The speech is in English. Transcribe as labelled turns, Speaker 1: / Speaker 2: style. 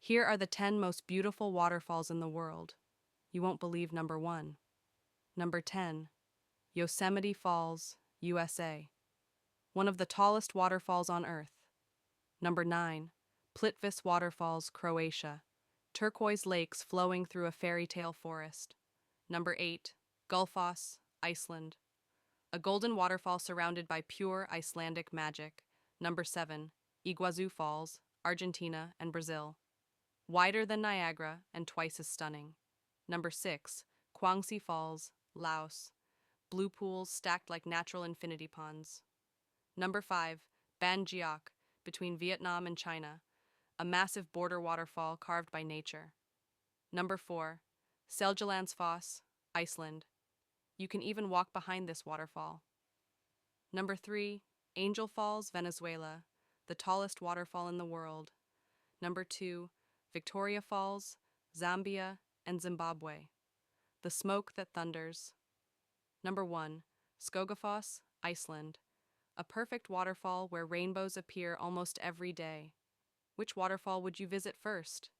Speaker 1: Here are the 10 most beautiful waterfalls in the world. You won't believe number 1. Number 10. Yosemite Falls, USA. One of the tallest waterfalls on Earth. Number 9. Plitvice Waterfalls, Croatia. Turquoise lakes flowing through a fairy tale forest. Number 8. Gullfoss, Iceland. A golden waterfall surrounded by pure Icelandic magic. Number 7. Iguazu Falls, Argentina and Brazil. Wider than Niagara and twice as stunning. Number 6. Kwangsi Falls, Laos. Blue pools stacked like natural infinity ponds. Number 5. Ban Geoc, between Vietnam and China. A massive border waterfall carved by nature. Number 4. Seljalandsfoss, Iceland. You can even walk behind this waterfall. Number 3. Angel Falls, Venezuela, the tallest waterfall in the world. Number 2. Victoria Falls, Zambia and Zimbabwe. The smoke that thunders. Number 1. Skogafoss, Iceland. A perfect waterfall where rainbows appear almost every day. Which waterfall would you visit first?